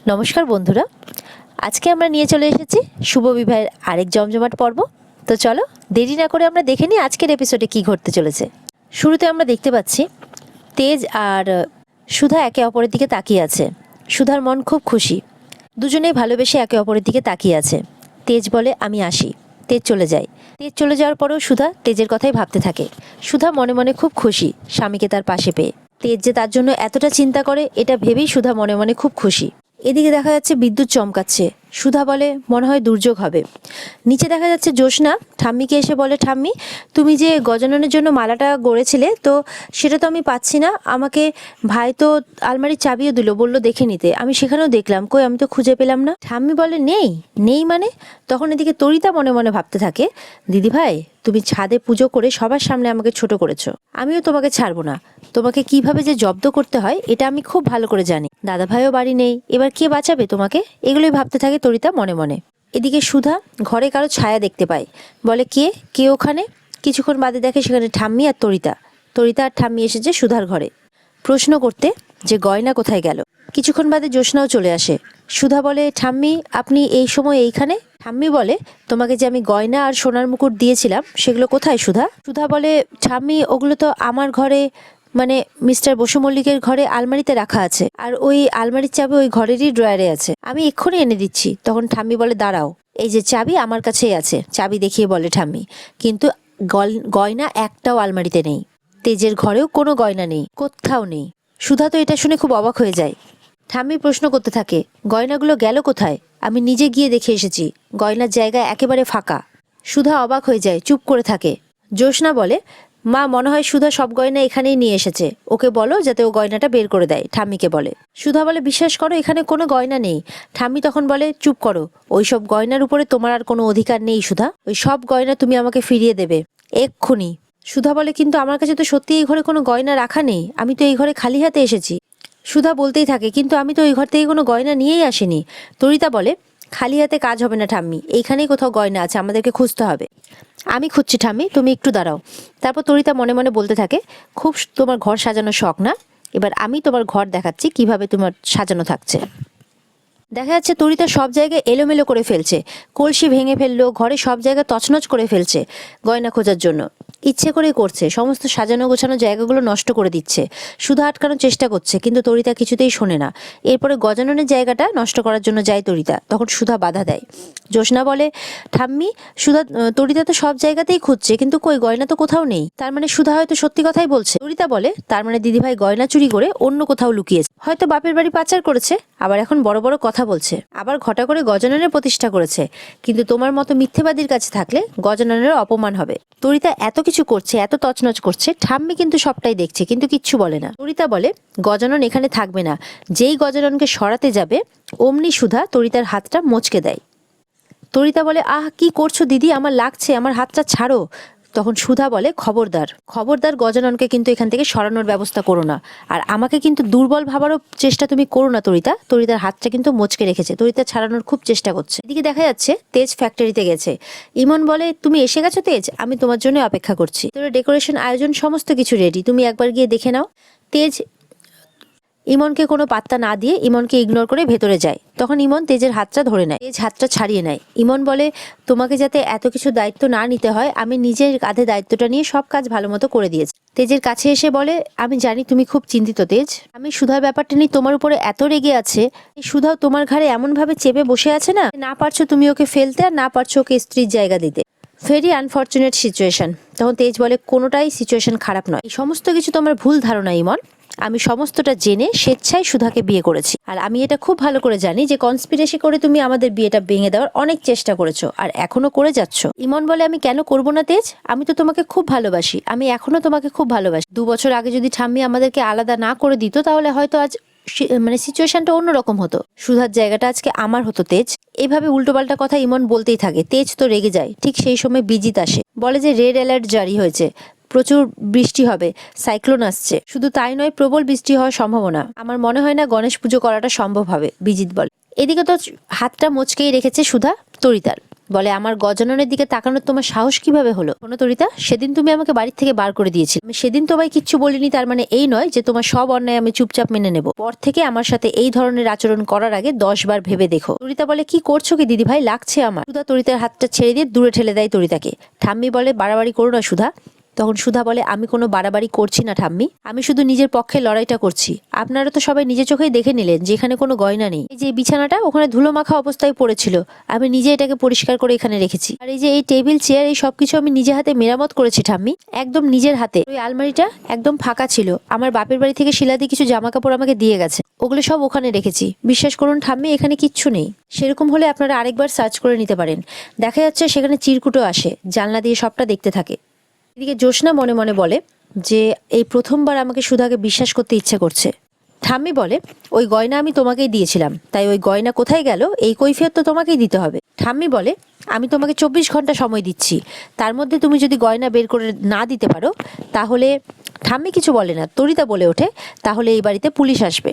নমস্কার বন্ধুরা, আজকে আমরা নিয়ে চলে এসেছি শুভ বিবাহের আরেক জমজমাট পর্ব। তো চলো দেরি না করে আমরা দেখে নিই আজকের এপিসোডে কি ঘটতে চলেছে। শুরুতে আমরা দেখতে পাচ্ছি তেজ আর সুধা একে অপরের দিকে তাকিয়ে আছে। সুধার মন খুব খুশি, দুজনেই ভালোবেসে একে অপরের দিকে তাকিয়ে আছে। তেজ বলে আমি আসি, তেজ চলে যায়। তেজ চলে যাওয়ার পরেও সুধা তেজের কথাই ভাবতে থাকে। সুধা মনে মনে খুব খুশি স্বামীকে তার পাশে পেয়ে। তেজ যে তার জন্য এতটা চিন্তা করে এটা ভেবেই সুধা মনে মনে খুব খুশি। এদিকে দেখা যাচ্ছে বিদ্যুৎ চমকাচ্ছে। সুধা বলে মনে হয় দুর্যোগ হবে। নিচে দেখা যাচ্ছে জ্যোৎস্না ঠাম্মিকে এসে বলে, ঠাম্মি তুমি যে গজাননের জন্য মালাটা গড়েছিলে তো সেটা তো আমি পাচ্ছি না। আমাকে ভাই তো আলমারির চাবিও দিল, বললো দেখে নিতে। আমি সেখানেও দেখলাম, কই আমি তো খুঁজে পেলাম না। ঠাম্মি বলে নেই নেই মানে? তখন এদিকে তরিতা মনে মনে ভাবতে থাকে, দিদি ভাই তুমি ছাদে পুজো করে সবার সামনে আমাকে ছোট করেছো, আমিও তোমাকে ছাড়বো না। তোমাকে কিভাবে যে জব্দ করতে হয় এটা আমি খুব ভালো করে জানি। দাদা ভাইও বাড়ি নেই, এবার কে বাঁচাবে তোমাকে? এগুলোই ভাবতে থাকে তরিতা মনে মনে। এদিকে সুধা ঘরে কারো ছায়া দেখতে পায়, বলে কে কে ওখানে? কিছুক্ষণ বাদে দেখে সেখানে ঠাম্মি আর তরিতা। তরিতা আর ঠাম্মি এসেছে সুধার ঘরে প্রশ্ন করতে যে গয়না কোথায় গেল। কিছুক্ষণ বাদে জ্যোৎস্নাও চলে আসে। সুধা বলে, ঠাম্মি আপনি এই সময় এইখানে? ঠাম্মি বলে, তোমাকে যে আমি গয়না আর সোনার মুকুট দিয়েছিলাম সেগুলো কোথায় সুধা? সুধা বলে, ঠাম্মি ওগুলো তো আমার ঘরে, মানে মিস্টার বসু মল্লিকের ঘরে আলমারিতে রাখা আছে, আর ওই আলমারির চাবি ওই ঘরেরই ড্রয়ারে আছে, আমি এক্ষুনি এনে দিচ্ছি। তখন ঠাম্মি বলে, দাঁড়াও, এই যে চাবি আমার কাছেই আছে। চাবি দেখিয়ে বলে ঠাম্মি, কিন্তু গয়না একটাও আলমারিতে নেই। তেজের ঘরেও কোনো গয়না নেই, কোথাও নেই। সুধা তো এটা শুনে খুব অবাক হয়ে যায়। ঠাম্মি প্রশ্ন করতে থাকে, গয়নাগুলো গেল কোথায়? আমি নিজে গিয়ে দেখে এসেছি, গয়নার জায়গা একেবারে ফাঁকা। সুধা অবাক হয়ে যায়, চুপ করে থাকে। জ্যোৎস্না বলে, মা মনে হয় সুধা সব গয়না এখানেই নিয়ে এসেছে, ওকে বলো যাতে ও গয়নাটা বের করে দেয়। ঠাম্মিকে বলে। সুধা বলে, বিশ্বাস করো এখানে কোনো গয়না নেই। ঠাম্মি তখন বলে, চুপ করো, ওই সব গয়নার উপরে তোমার আর কোনো অধিকার নেই সুধা। ওই সব গয়না তুমি আমাকে ফিরিয়ে দেবে এক্ষুনি। সুধা বলে, কিন্তু আমার কাছে তো সত্যি এই ঘরে কোনো গয়না রাখা নেই, আমি তো এই ঘরে খালি হাতে এসেছি। সুধা বলতেই থাকে, কিন্তু আমি তো ওই ঘর থেকে কোনো গয়না নিয়েই আসিনি। তরিতা বলে, খালি হাতে কাজ হবে না ঠাম্মি, এইখানেই কোথাও গয়না আছে, আমাদেরকে খুঁজতে হবে। আমি খুঁজছি ঠাম্মি, তুমি একটু দাঁড়াও। তারপর তরিতা মনে মনে বলতে থাকে, খুব তোমার ঘর সাজানোর শখ না? এবার আমি তোমার ঘর দেখাচ্ছি কিভাবে তোমার সাজানো থাকছে। দেখা যাচ্ছে তরিতা সব জায়গায় এলোমেলো করে ফেলছে, কলসি ভেঙে ফেললো, ঘরে সব জায়গা তছনছ করে ফেলছে গয়না খোঁজার জন্য। ইচ্ছে করেই করছে, সমস্ত সাজানো গোছানো জায়গাগুলো নষ্ট করে দিচ্ছে। সুধা আটকানোর চেষ্টা করছে, কিন্তু তরিতা কিছুতেই শোনে না। এরপরে গজাননের জায়গাটা নষ্ট করার জন্য যায় তরিতা, তখন সুধা বাধা দেয়। জ্যোৎস্না বলে, ঠাম্মি তরিতা তো সব জায়গাতেই খুঁজছে, কিন্তু কই গয়না তো কোথাও নেই। তার মানে সুধা হয়তো সত্যি কথাই বলছে। তরিতা বলে, তার মানে দিদিভাই গয়না চুরি করে অন্য কোথাও লুকিয়েছে, হয়তো বাপের বাড়ি পাচার করেছে, আবার এখন বড় বড় কথা বলছে, আবার ঘটা করে গজাননের প্রতিষ্ঠা করেছে। কিন্তু তোমার মতো মিথ্যেবাদীর কাছে থাকলে গজাননের অপমান হবে। তরিতা এত কিছু করছে, এত তছনছ করছে, ঠাম্মি কিন্তু সবটাই দেখছে, কিন্তু কিচ্ছু বলে না। তরিতা বলে, গজানন এখানে থাকবে না। যেই গজাননকে সরাতে যাবে অমনি সুধা তরিতার হাতটা মচকে দেয়। তরিতা বলে, আহ কি করছো দিদি, আমার লাগছে, আমার হাতটা ছাড়ো। তখন সুধা বলে, খবরদার খবরদার, গজাননকে কিন্তু এখান থেকে সরানোর ব্যবস্থা করো না, আর আমাকে কিন্তু দুর্বল ভাবারও চেষ্টা তুমি করো না। তরিতা তরিতার হাতটা কিন্তু মচকে রেখেছে, তরিতা ছাড়ানোর খুব চেষ্টা করছে। এদিকে দেখা যাচ্ছে তেজ ফ্যাক্টরিতে গেছে। ইমন বলে, তুমি এসে গেছো তেজ, আমি তোমার জন্য অপেক্ষা করছি, তোর ডেকোরেশন আয়োজন সমস্ত কিছু রেডি, তুমি একবার গিয়ে দেখে নাও। তেজ ইমনকে কোনো পাত্তা না দিয়ে ইমনকে ইগনোর করে ভেতরে যায়। তখন ইমন তেজের হাতটা ধরে নেয়, তেজ হাতটা ছাড়িয়ে নেয়। ইমন বলে, তোমাকে যাতে এত কিছু দায়িত্ব না নিতে হয়, আমি নিজের কাঁধে দায়িত্বটা নিয়ে সব কাজ ভালো মতো করে দিয়েছি। তেজের কাছে এসে বলে, আমি জানি তুমি খুব চিন্তিত তেজ, আমি সুধার ব্যাপারটা নিয়ে তোমার উপরে এত রেগে আছে, সুধাও তোমার ঘাড়ে এমন ভাবে চেপে বসে আছে না, না পারছো তুমি ওকে ফেলতে, আর না পারছো ওকে স্ত্রীর জায়গা দিতে। Very unfortunate situation. তখন তেজ বলে, কোনোটাই সিচুয়েশন খারাপ নয়, এই সমস্ত কিছু তোমার ভুল ধারণা ইমন। আমি সমস্তটা জেনে স্বেচ্ছায় সুধাকে বিয়ে করেছি, আর আমি এটা খুব ভালো করে জানি যে কনস্পিরেসি করে তুমি আমাদের বিয়েটা ভেঙে দেওয়ার অনেক চেষ্টা করেছো, আর এখনো করে যাচ্ছ। ইমন বলে, আমি কেন করব না তেজ, আমি তো তোমাকে খুব ভালোবাসি, আমি এখনো তোমাকে খুব ভালোবাসি। 2 বছর আগে যদি ঠাম্মি আমাদেরকে আলাদা না করে দিত তাহলে হয়তো আজ মানে সিচুয়েশনটা অন্যরকম হতো, সুধার জায়গাটা আজকে আমার হতো তেজ। এইভাবে উল্টোপাল্টা কথা ইমন বলতেই থাকে। তেজ তো রেগে যায়। ঠিক সেই সময় বিজিত আসে, বলে যে রেড অ্যালার্ট জারি হয়েছে, প্রচুর বৃষ্টি হবে, সাইক্লোন আসছে, শুধু তাই নয় প্রবল বৃষ্টি হওয়ার সম্ভাবনা, আমার মনে হয় না গণেশ পুজো করাটা সম্ভব হবে, বিজিত বলে। এদিকে তো হাতটা মচকেই রেখেছে সুধা তরিতার। বলে আমার গজাননের দিকে তাকানোর তোমার সাহস কিভাবে হলো? শোনো তরিতা, সেদিন তুমি আমাকে বাড়ির থেকে বার করে দিয়েছিলে। আমি সেদিন তোমায় কিচ্ছু বলিনি, তার মানে এই নয় যে তোমার সব অন্যায় আমি চুপচাপ মেনে নেব। পর থেকে আমার সাথে এই ধরনের আচরণ করার আগে 10 বার ভেবে দেখো। তরিতা বলে কি করছো কি দিদি ভাই, লাগছে আমার। সুধা তরিতার হাতটা ছেড়ে দিয়ে দূরে ঠেলে দেয় তরিতাকে। ঠাম্মি বলে বাড়াবাড়ি করো না সুধা। তখন সুধা বলে আমি কোনো বাড়াবাড়ি করছি না ঠাম্মি, আমি শুধু নিজের পক্ষে লড়াইটা করছি। আপনারা তো সবাই নিজের চোখেই দেখে নিলেন যে এখানে কোনো গয়না নেই। এই যে বিছানাটা ওখানে ধুলো মাখা অবস্থায় পড়েছিল, আমি নিজে এটাকে পরিষ্কার করে এখানে রেখেছি। আর এই যে এই টেবিল চেয়ার এই সবকিছু আমি নিজে হাতে মেরামত করেছি ঠাম্মি, একদম নিজের হাতে। ওই আলমারিটা একদম ফাঁকা ছিল, আমার বাপের বাড়ি থেকে শিলাদি কিছু জামা কাপড় আমাকে দিয়ে গেছে, ওগুলো সব ওখানে রেখেছি। বিশ্বাস করুন ঠাম্মি, এখানে কিচ্ছু নেই। সেরকম হলে আপনারা আরেকবার সার্চ করে নিতে পারেন। দেখা যাচ্ছে সেখানে চিরকুটও আসে, জানলা দিয়ে সবটা দেখতে থাকে। এদিকে জ্যোৎস্না মনে মনে বলে যে এই প্রথমবার আমাকে সুধাকে বিশ্বাস করতে ইচ্ছে করছে। ঠাম্মি বলে ওই গয়না আমি তোমাকেই দিয়েছিলাম, তাই ওই গয়না কোথায় গেল এই কৈফিয়ত তো তোমাকেই দিতে হবে। ঠাম্মি বলে আমি তোমাকে 24 ঘন্টা সময় দিচ্ছি, তার মধ্যে তুমি যদি গয়না বের করে না দিতে পারো তাহলে। ঠাম্মি কিছু বলে না, তরিতা বলে ওঠে তাহলে এই বাড়িতে পুলিশ আসবে।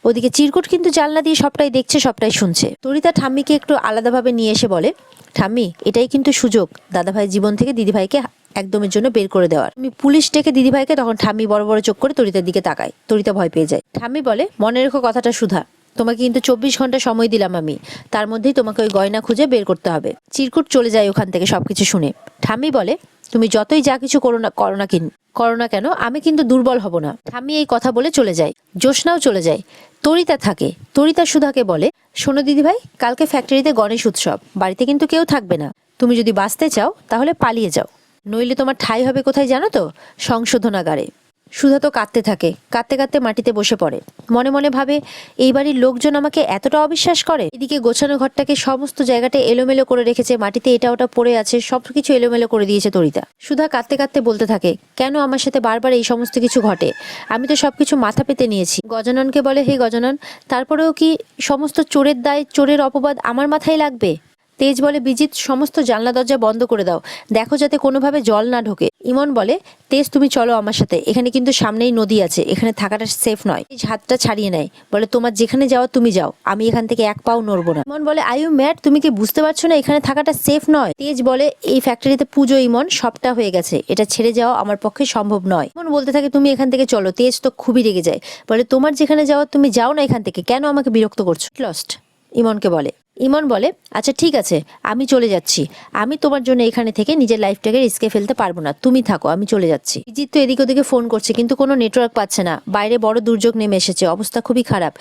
ওদিকে চিরকুট কিন্তু জানলা দিয়ে সবটাই দেখছে, সবটাই শুনছে। তরিতা ঠাম্মিকে একটু আলাদাভাবে নিয়ে এসে বলে ঠাম্মি এটাই কিন্তু সুযোগ দাদাভাই জীবন থেকে দিদিভাইকে একদমের জন্য বের করে দেওয়ার। তুমি পুলিশ ডেকে দিদিভাইকে। তখন ঠাম্মি বড় বড় চোখ করে তরিতার দিকে তাকায়। তরিতা ভয় পেয়ে যায়। ঠাম্মি বলে মনে রেখো কথাটা সুধা, তোমাকে কিন্তু 24 ঘন্টা সময় দিলাম আমি, তার মধ্যেই তোমাকে ওই গয়না খুঁজে বের করতে হবে। চিরকুট চলে যায় ওখান থেকে সবকিছু শুনে। ঠাম্মি বলে তুমি যতই যা কিছু করো না কেন আমি কিন্তু দুর্বল হব না। ঠাম্মি এই কথা বলে চলে যায়। জ্যোৎস্নাও চলে যায়। তরিতা থাকে। তরিতা সুধাকে বলে শোনো দিদিভাই, কালকে ফ্যাক্টরিতে গণেশ উৎসব, বাড়িতে কিন্তু কেউ থাকবে না। তুমি যদি বাঁচতে চাও তাহলে পালিয়ে যাও, নইলে তোমার ঠাঁই হবে কোথায় জানো তো? সংশোধনাগারে। সুধা তো কাঁদতে থাকে, কাঁদতে কাঁদতে মাটিতে বসে পড়ে। মনে মনে ভাবে এই বাড়ির লোকজন আমাকে এতটা অবিশ্বাস করে। এদিকে গোছানো ঘরটাকে সমস্ত জায়গাটা এলোমেলো করে রেখেছে, মাটিতে এটা ওটা পড়ে আছে, সবকিছু এলোমেলো করে দিয়েছে তরিতা। সুধা কাঁদতে কাঁদতে বলতে থাকে কেন আমার সাথে বারবার এই সমস্ত কিছু ঘটে, আমি তো সবকিছু মাথা পেতে নিয়েছি। গজাননকে বলে হে গজানন, তারপরেও কি সমস্ত চোরের দায় চোরের অপবাদ আমার মাথায় লাগবে? তেজ বলে বিজিত সমস্ত জানলা দরজা বন্ধ করে দাও, দেখো যাতে কোনোভাবে জল না ঢোকে। ইমন বলে তেজ তুমি চলো আমার সাথে, এখানে কিন্তু সামনেই নদী আছে, এখানে থাকাটা সেফ নয়। তেজ হাতটা ছাড়িয়ে নেয়, বলে তোমার যেখানে যাওয়া তুমি যাও, আমি এখান থেকে এক পাও নড়বো না। ইমন বলে আই ইউ ম্যাড, তুমি কি বুঝতে পারছো না এখানে থাকাটা সেফ নয়? তেজ বলে এই ফ্যাক্টরিতে পুজো ইমন, সবটা হয়ে গেছে, এটা ছেড়ে যাওয়া আমার পক্ষে সম্ভব নয়। ইমন বলতে থাকে তুমি এখান থেকে চলো। তেজ তো খুবই রেগে যায়, বলে তোমার যেখানে যাওয়া তুমি যাও না এখান থেকে, কেন আমাকে বিরক্ত করছো? লস্ট ইমনকে বলে। ইমন বলে আচ্ছা ঠিক আছে আমি চলে যাচ্ছি, আমি তোমার জন্য এখানে থেকে নিজের লাইফটাকে রিস্কে ফেলতে পারবো না, তুমি থাকো আমি চলে যাচ্ছি। বিজিৎ তো এদিকে ওদিকে ফোন করছে কিন্তু কোনো নেটওয়ার্ক পাচ্ছে না, বাইরে বড় দুর্যোগ নেমে এসেছে, অবস্থা খুবই খারাপ।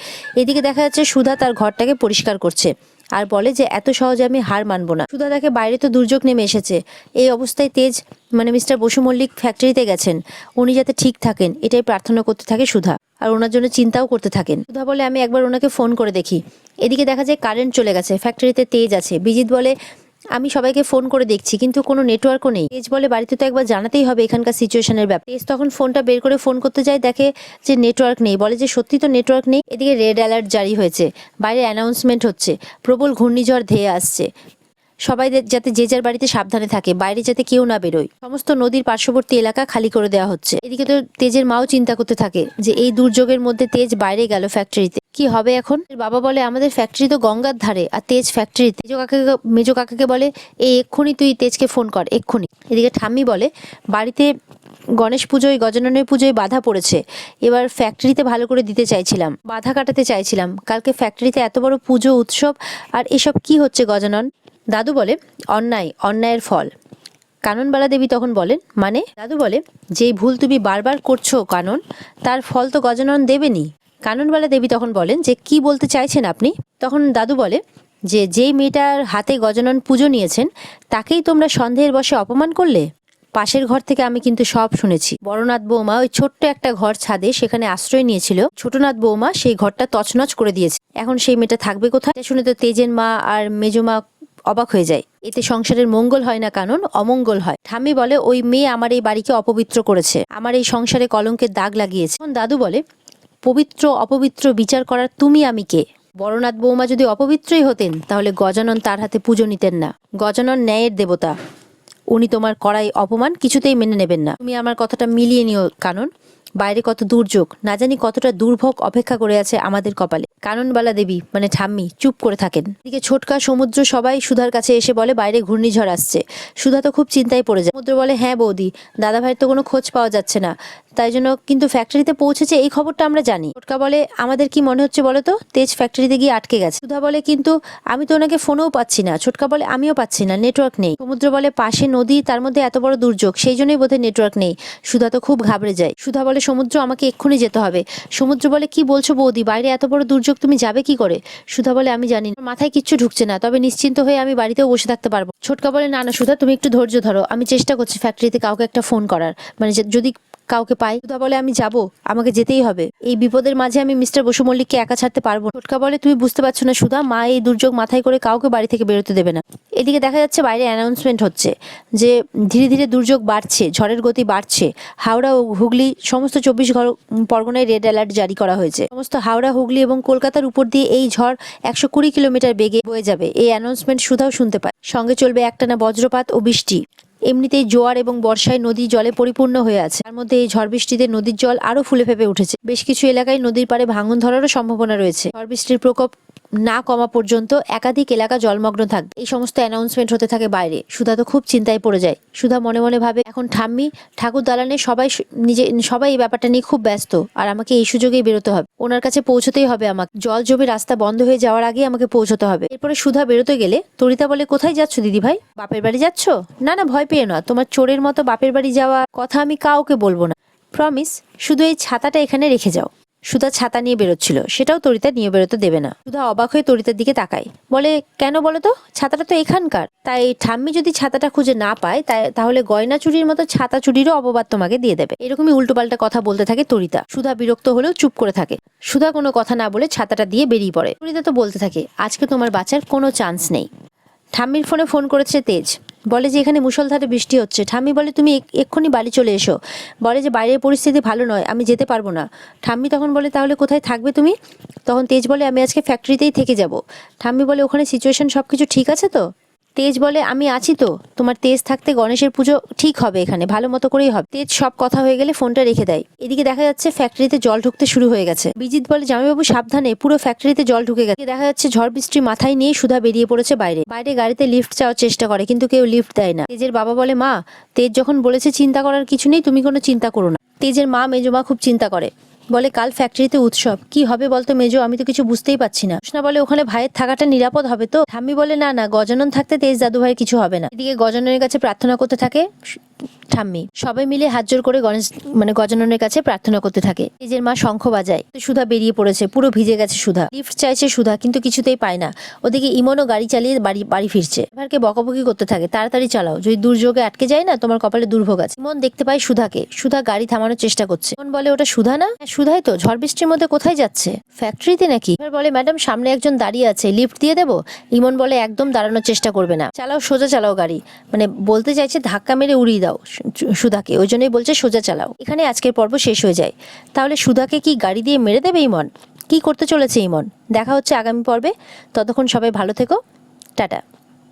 এদিকে দেখা যাচ্ছে সুধা তার ঘরটাকে পরিষ্কার করছে আর বলে যে এত সহজে আমি হার মানবো না। সুধা দেখে বাইরে তো দুর্যোগ নেমে এসেছে, এই অবস্থায় তেজ মানে মিস্টার বসু মল্লিক ফ্যাক্টরিতে গেছেন, উনি যাতে ঠিক থাকেন এটাই প্রার্থনা করতে থাকে সুধা, আর ওনার জন্য চিন্তাও করতে থাকেন। সুধা বলে আমি একবার ওনাকে ফোন করে দেখি। এদিকে দেখা যায় কারেন্ট চলে গেছে, ফ্যাক্টরিতে তেজ আছে। বিজিৎ বলে আমি সবাইকে ফোন করে দেখছি কিন্তু কোনো নেটওয়ার্কও নেই। তেজ বলে বাড়িতে তো একবার জানাতেই হবে এখানকার সিচুয়েশনের ব্যাপারে। তেজ তখন ফোনটা বের করে ফোন করতে যায়, দেখে যে নেটওয়ার্ক নেই, বলে যে সত্যি তো নেটওয়ার্ক নেই। এদিকে রেড অ্যালার্ট জারি হয়েছে, বাইরে অ্যানাউন্সমেন্ট হচ্ছে প্রবল ঘূর্ণিঝড় ধেয়ে আসছে, সবাই যাতে যে যার বাড়িতে সাবধানে থাকে, বাইরে যাতে কেউ না বেরোয়, সমস্ত নদীর পার্শ্ববর্তী এলাকা খালি করে দেওয়া হচ্ছে। এদিকে তো তেজের মাও চিন্তা করতে থাকে যে এই দুর্যোগের মধ্যে তেজ বাইরে গেল ফ্যাক্টরিতে, কি হবে এখন? বাবা বলে আমাদের ফ্যাক্টরি তো গঙ্গার ধারে আর তেজ ফ্যাক্টরিতে। মেজো কাকাকে বলে এই এক্ষুনি তুই তেজকে ফোন কর এক্ষুনি। এদিকে ঠাম্মি বলে বাড়িতে গণেশ পুজোয় গজাননের পুজোয় বাধা পড়েছে, এবার ফ্যাক্টরিতে ভালো করে দিতে চাইছিলাম, বাধা কাটাতে চাইছিলাম, কালকে ফ্যাক্টরিতে এত বড় পুজো উৎসব আর এসব কি হচ্ছে গজানন? দাদু বলে অন্যায় অন্যায়ের ফল। কাননবালা দেবী তখন বলেন মানে? দাদু বলে যেই ভুল তুমি বারবার করছো কানন, তার ফল তো গজানন দেবেনি। কাননবালা দেবী তখন বলেন যে কি বলতে চাইছেন আপনি? তখন দাদু বলে যে যেই মেয়েটার হাতে গজানন পুজো নিয়েছেন তাকেই তোমরা সন্দেহের বশে অপমান করলে। পাশের ঘর থেকে আমি কিন্তু সব শুনেছি। বড়নাথ বৌমা ওই ছোট্ট একটা ঘর ছাদে সেখানে আশ্রয় নিয়েছিল, ছোটনাথ বৌমা সেই ঘরটা তছনছ করে দিয়েছে, এখন সেই মেয়েটা থাকবে কোথায়? শুনে তো তেজের মা আর মেজমা অবাক হয়ে যায়। এতে সংসারের মঙ্গল হয় না কানন, অমঙ্গল হয়। ঠাম্মি বলে ওই মেয়ে আমার এই বাড়িকে অপবিত্র করেছে, আমার এই সংসারে কলঙ্কের দাগ লাগিয়েছে। দাদু বলে পবিত্র অপবিত্র বিচার করার তুমি আমি কে? বড়নাথ বৌমা যদি অপবিত্রই হতেন তাহলে গজানন তার হাতে পুজো নিতেন না। গজানন ন্যায়ের দেবতা, উনি তোমার করাই অপমান কিছুতেই মেনে নেবেন না। তুমি আমার কথাটা মিলিয়ে নিও কানন, বাইরে কত দুর্যোগ, না জানি কতটা দুর্ভোগ অপেক্ষা করে আছে আমাদের কপালে। কাননবালা দেবী মানে ঠাম্মি চুপ করে থাকেন। এদিকে ছোটকা, সমুদ্র সবাই সুধার কাছে এসে বলে বাইরে ঘূর্ণিঝড় আসছে। সুধা তো খুব চিন্তায় পড়ে যায়। সমুদ্র বলে হ্যাঁ বৌদি, দাদা ভাইয়ের তো কোনো খোঁজ পাওয়া যাচ্ছে না, তাই জন্য কিন্তু ফ্যাক্টরিতে পৌঁছেছে এই খবরটা আমরা জানি। ছোটকা বলে আমাদের কি মনে হচ্ছে বলো তো, তেজ ফ্যাক্টরিতে গিয়ে আটকে গেছে। সুধা বলে কিন্তু আমি তো ওনাকে ফোনেও পাচ্ছি না। ছোটকা বলে আমিও পাচ্ছি না, নেটওয়ার্ক নেই। সমুদ্র বলে পাশে নদী, তার মধ্যে এত বড় দুর্যোগ, সেই জন্যই বোধহয় নেটওয়ার্ক নেই। সুধা তো খুব ঘাবড়ে যায়। সুধা বলে সমুদ্র আমাকে এক্ষুনি যেতে হবে। সমুদ্র বলে কি বলছো বৌদি, বাইরে এত বড় দুর্যোগ, তুমি যাবে কি করে? সুধা বলে আমি জানি না, মাথায় কিচ্ছু ঢুকছে না, তবে নিশ্চিন্ত হয়ে আমি বাড়িতেও বসে থাকতে পারবো। ছোটকা বলে না না সুধা, তুমি একটু ধৈর্য ধরো, আমি চেষ্টা করছি ফ্যাক্টরিতে কাউকে একটা ফোন করার, মানে যদি কাউকে পাই। সুধা বলে আমি যাব, আমাকে যেতেই হবে, এই বিপদের মাঝে আমি মিস্টার বসু মল্লিককে একা ছাড়তে পারবো না। ছোটকা বলে তুমি বুঝতে পারছো না সুধা, মা এই দুর্যোগ মাথায় করে কাউকে বাড়ি থেকে বেরোতে দেবে না। এদিকে দেখা যাচ্ছে বাইরে অ্যানাউন্সমেন্ট হচ্ছে যে ধীরে ধীরে দুর্যোগ বাড়ছে, ঝড়ের গতি বাড়ছে। হাওড়া ও হুগলি সমস্ত 24 পরগনায় রেড অ্যালার্ট জারি করা হয়েছে। সমস্ত হাওড়া, হুগলি এবং কলকাতার উপর দিয়ে এই ঝড় 120 কিলোমিটার বেগে বয়ে যাবে। এই অ্যানাউন্সমেন্ট সুধাও শুনতে পায়। সঙ্গে চলবে একটানা বজ্রপাত ও বৃষ্টি। এমনিতেই জোয়ার এবং বর্ষায় নদী জলে পরিপূর্ণ হয়ে আছে, তার মধ্যে এই ঝড় বৃষ্টিতে নদীর জল আরো ফুলে ফেপে উঠেছে। বেশ কিছু এলাকায় নদীর পাড়ে ভাঙন ধরারও সম্ভাবনা রয়েছে। ঝড় বৃষ্টির প্রকোপ না কমা পর্যন্ত একাধিক এলাকা জলমগ্ন থাকবে। এই সমস্ত অ্যানাউন্সমেন্ট হতে থাকে বাইরে। সুধা তো খুব চিন্তায় পড়ে যায়। সুধা মনে মনে ভাবে এখন ঠাম্মি, ঠাকুর দালানে সবাই এই ব্যাপারটা নিয়ে খুব ব্যস্ত, আর আমাকে এই সুযোগেই বেরোতে হবে, ওনার কাছে পৌঁছতেই হবে। আমাকে জল জমে রাস্তা বন্ধ হয়ে যাওয়ার আগে আমাকে পৌঁছতে হবে। এরপরে সুধা বেরোতে গেলে তরিতা বলে কোথায় যাচ্ছ দিদি ভাই, বাপের বাড়ি যাচ্ছ? না না ভয় পেও না, তোমার চোরের মতো বাপের বাড়ি যাওয়া কথা আমি কাউকে বলবো না, প্রমিস। শুধু এই ছাতাটা এখানে রেখে যাও। সুধা ছাতা নিয়ে বেরোচ্ছিল, সেটাও তরিতা নিয়ে বেরোতে দেবে না। সুধা অবাক হয়ে তরিতার দিকে তাকায়, বলে কেন বলো তো, ছাতাটা তো এখানকার। তাই ঠাম্মি যদি ছাতাটা খুঁজে না পায় তাহলে গয়না চুরির মতো ছাতা চুরিরও অপবাদ তোমাকে দিয়ে দেবে। এরকমই উল্টোপাল্টা কথা বলতে থাকে তরিতা। সুধা বিরক্ত হলেও চুপ করে থাকে। সুধা কোনো কথা না বলে ছাতাটা দিয়ে বেরিয়ে পড়ে। তরিতা তো বলতে থাকে আজকে তোমার বাঁচার কোনো চান্স নেই। ঠাম্মির ফোন করেছে তেজ, বলে যে এখানে মুষলধারে বৃষ্টি হচ্ছে। ঠাম্মি বলে তুমি এক্ষুনি বাড়ি চলে এসো। বলে যে বাইরের পরিস্থিতি ভালো নয়, আমি যেতে পারবো না। ঠাম্মি তখন বলে তাহলে কোথায় থাকবে তুমি? তখন তেজ বলে আমি আজকে ফ্যাক্টরিতেই থেকে যাব। ঠাম্মি বলে ওখানে সিচুয়েশন সবকিছু ঠিক আছে তো? তেজ বলে আমি আছি তো, তোমার তেজ থাকতে গণেশের পুজো ঠিক হবে, এখানে ভালো মতো করেই হবে। তেজ সব কথা হয়ে গেলে ফোনটা রেখে দেয়। এদিকে দেখা যাচ্ছে ফ্যাক্টরিতে জল ঢুকতে শুরু হয়ে গেছে। বিজিৎ বলে জামাইবাবু সাবধানে, পুরো ফ্যাক্টরিতে জল ঢুকে গেছে। দেখা যাচ্ছে ঝড় বৃষ্টি মাথায় নিয়ে সুধা বেরিয়ে পড়েছে বাইরে। গাড়িতে লিফট চাওয়ার চেষ্টা করে, কিন্তু কেউ লিফট দেয় না। তেজের বাবা বলে মা, তেজ যখন বলেছে চিন্তা করার কিছু নেই, তুমি কোনো চিন্তা করো না। তেজের মা, মেজমা খুব চিন্তা করে, বলে কাল ফ্যাক্টরিতে উৎসব, কি হবে বলতো মেজো, আমি তো কিছু বুঝতেই পারছি না। কৃষ্ণা বলে ওখানে ভাইয়ের থাকাটা নিরাপদ হবে তো? ঠাম্মি বলে না না, গজানন থাকতে তেজ দাদু ভাইয়ের কিছু হবে না। এদিকে গজাননের কাছে প্রার্থনা করতে থাকে ঠাম্মি। সবাই মিলে হাত জোর করে গজাননের কাছে প্রার্থনা করতে থাকে। তেজের মা শঙ্খ বাজায়। সুধা বেরিয়ে পড়েছে, পুরো ভিজে গেছে সুধা। লিফট চাইছে সুধা, কিন্তু কিছুতেই পায় না। ওদিকে ইমনও গাড়ি চালিয়ে বাড়ি ফিরছে। এবারকে বকাবকি করতে থাকে, তাড়াতাড়ি চালাও, যদি দুর্যোগে আটকে যায় না তোমার কপালে দুর্ভোগ আছে। ইমন দেখতে পায় সুধাকে। সুধা গাড়ি থামানোর চেষ্টা করছে। ইমন বলে ওটা সুধা না? সুধাই তো, ঝড় বৃষ্টির মধ্যে কোথায় যাচ্ছে? ফ্যাক্টরিতে নাকি? এবার বলে ম্যাডাম সামনে একজন দাঁড়িয়ে আছে, লিফট দিয়ে দেবো? ইমন বলে একদম দাঁড়ানোর চেষ্টা করবে না, চালাও, সোজা চালাও গাড়ি। মানে বলতে চাইছে ধাক্কা মেরে উড়িয়ে দাও সুধাকে, ওই জন্যই বলছে সোজা চালাও। এখানে আজকের পর্ব শেষ হয়ে যায়। তাহলে সুধাকে কি গাড়ি দিয়ে মেরে দেবে ইমন? কি করতে চলেছে ইমন? দেখা হচ্ছে আগামী পর্বে। ততক্ষণ সবাই ভালো থেকো, টাটা।